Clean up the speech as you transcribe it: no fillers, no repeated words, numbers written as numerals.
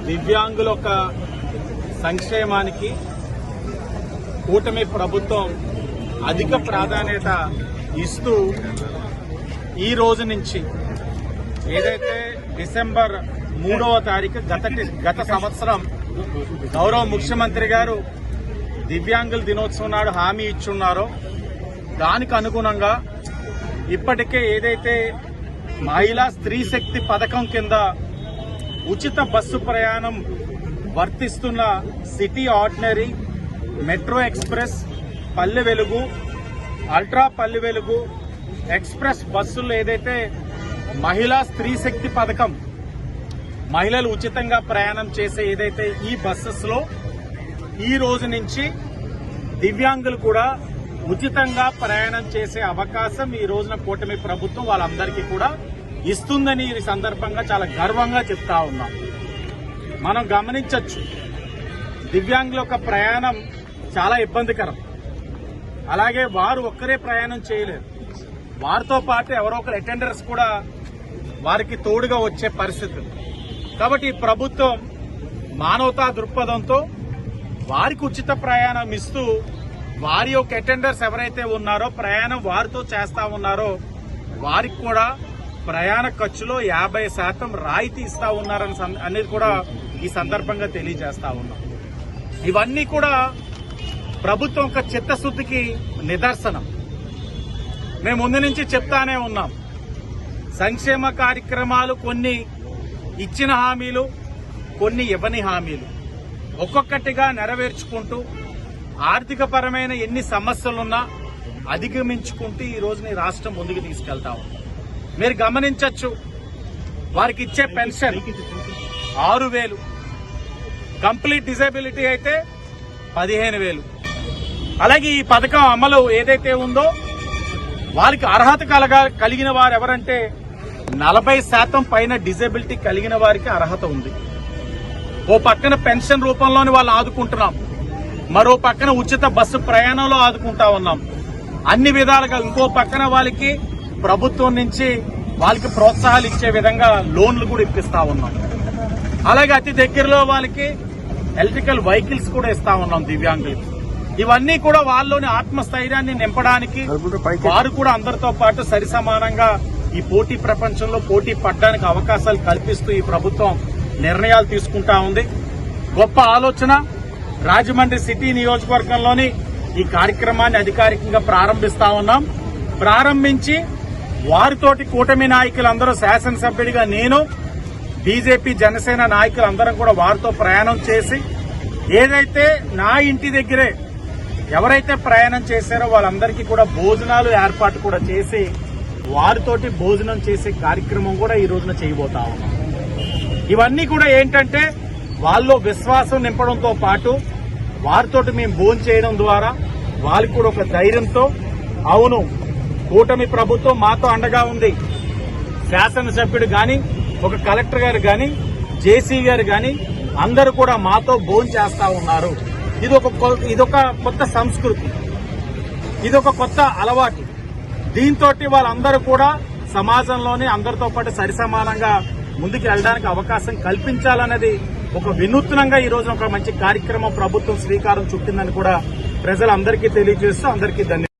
దివ్యాంగుల యొక్క సంక్షేమానికి కూటమి ప్రభుత్వం అధిక ప్రాధాన్యత ఇస్తూ ఈ రోజు నుంచి ఏదైతే డిసెంబర్ 3వ తారీఖు గత సంవత్సరం గౌరవ ముఖ్యమంత్రి గారు దివ్యాంగుల దినోత్సవం నాడు హామీ ఇచ్చున్నారో దానికి అనుగుణంగా ఇప్పటికే ఏదైతే మహిళా స్త్రీ శక్తి పథకం కింద ఉచిత బస్సు ప్రయాణం వర్తిస్తున్న city ordinary, metro express, Palle Velugu, ultra Palle Velugu, express బస్సుల్లో ఏదైతే మహిళా స్త్రీ శక్తి పథకం మహిళలు ఉచితంగా ప్రయాణం చేసే ఏదైతే ఈ బస్సెస్ లో ఈ రోజు నుంచి దివ్యాంగులు కూడా ఉచితంగా ప్రయాణం చేసే అవకాశం ఈ రోజున కూటమి ప్రభుత్వం వాళ్ళందరికీ కూడా ఇస్తుందని ఈ సందర్భంగా చాలా గర్వంగా చెప్తా ఉన్నాం. మనం గమనించవచ్చు, దివ్యాంగుల యొక్క ప్రయాణం చాలా ఇబ్బందికరం. అలాగే వారు ఒక్కరే ప్రయాణం చేయలేరు, వారితో పాటు ఎవరో ఒకరు అటెండర్స్ కూడా వారికి తోడుగా వచ్చే పరిస్థితి. కాబట్టి ఈ ప్రభుత్వం మానవతా దృక్పథంతో వారికి ఉచిత ప్రయాణం ఇస్తూ వారి యొక్క అటెండర్స్ ఎవరైతే ఉన్నారో ప్రయాణం వారితో చేస్తా ఉన్నారో వారికి కూడా ప్రయాణ ఖర్చులో 50% రాయితీ ఇస్తా ఉన్నారని అనేది కూడా ఈ సందర్భంగా తెలియజేస్తా ఉన్నాం. ఇవన్నీ కూడా ప్రభుత్వం యొక్క చిత్తశుద్ధికి నిదర్శనం. మేము ముందు నుంచి చెప్తానే ఉన్నాం, సంక్షేమ కార్యక్రమాలు కొన్ని ఇచ్చిన హామీలు, కొన్ని ఇవ్వని హామీలు ఒక్కొక్కటిగా నెరవేర్చుకుంటూ ఆర్థిక పరమైన ఎన్ని సమస్యలున్నా అధిగమించుకుంటూ ఈ రోజుని రాష్ట్రం ముందుకు తీసుకెళ్తా ఉంది. మీరు గమనించవచ్చు, వారికి ఇచ్చే పెన్షన్ 6,000, కంప్లీట్ డిజేబిలిటీ అయితే 15,000. అలాగే ఈ పథకం అమలు ఏదైతే ఉందో వారికి అర్హత కలిగిన వారు ఎవరంటే 40% పైన డిజేబిలిటీ కలిగిన వారికి అర్హత ఉంది. ఓ పక్కన పెన్షన్ రూపంలోని వాళ్ళు ఆదుకుంటున్నాం, మరో పక్కన ఉచిత బస్సు ప్రయాణంలో ఆదుకుంటా ఉన్నాం. అన్ని విధాలుగా ఇంకో పక్కన వాళ్ళకి ప్రభుత్వం నుంచి వాళ్ళకి ప్రోత్సాహాలు ఇచ్చే విధంగా లోన్లు కూడా ఇప్పిస్తా ఉన్నాం. అలాగే అతి దగ్గరలో వాళ్ళకి ఎలక్ట్రికల్ వెహికల్స్ కూడా ఇస్తా ఉన్నాం దివ్యాంగులకి. ఇవన్నీ కూడా వాళ్ళలోని ఆత్మస్థైర్యాన్ని నింపడానికి, వారు కూడా అందరితో పాటు సరిసమానంగా ఈ పోటీ ప్రపంచంలో పోటీ పడడానికి అవకాశాలు కల్పిస్తూ ఈ ప్రభుత్వం నిర్ణయాలు తీసుకుంటా ఉంది. గొప్ప ఆలోచన. రాజమండ్రి సిటీ నియోజకవర్గంలోని ఈ కార్యక్రమాన్ని అధికారికంగా ప్రారంభిస్తా ఉన్నాం. ప్రారంభించి వారితోటి కూటమి నాయకులందరూ, శాసనసభ్యుడిగా నేను, బీజేపీ, జనసేన నాయకులందరం కూడా వారితో ప్రయాణం చేసి ఏదైతే నా ఇంటి దగ్గరే ఎవరైతే ప్రయాణం చేశారో వాళ్ళందరికీ కూడా భోజనాలు ఏర్పాటు కూడా చేసి వారితోటి భోజనం చేసే కార్యక్రమం కూడా ఈ రోజున చేయబోతా ఉన్నాం. ఇవన్నీ కూడా ఏంటంటే వాళ్ళలో విశ్వాసం నింపడంతో పాటు వారితోటి మేము భోజనం చేయడం ద్వారా వాళ్ళకి కూడా ఒక ధైర్యంతో, అవును కూటమి ప్రభుత్వం మాతో అండగా ఉంది, శాసనసభ్యుడు గాని, ఒక కలెక్టర్ గారు గాని, జేసీ గారు గాని అందరూ కూడా మాతో భోజనం చేస్తా ఉన్నారు. ఇదొక కొత్త సంస్కృతి, ఇదొక కొత్త అలవాటు. దీంతో వాళ్ళందరూ కూడా సమాజంలోనే అందరితో పాటు సరిసమానంగా ముందుకు వెళ్ళడానికి అవకాశం కల్పించాలన్నది ఒక వినూత్నంగా ఈ రోజున ఒక మంచి కార్యక్రమం ప్రభుత్వం శ్రీకారం చుట్టిందని కూడా ప్రజలందరికీ తెలియజేస్తూ అందరికీ ధన్యవాదాలు.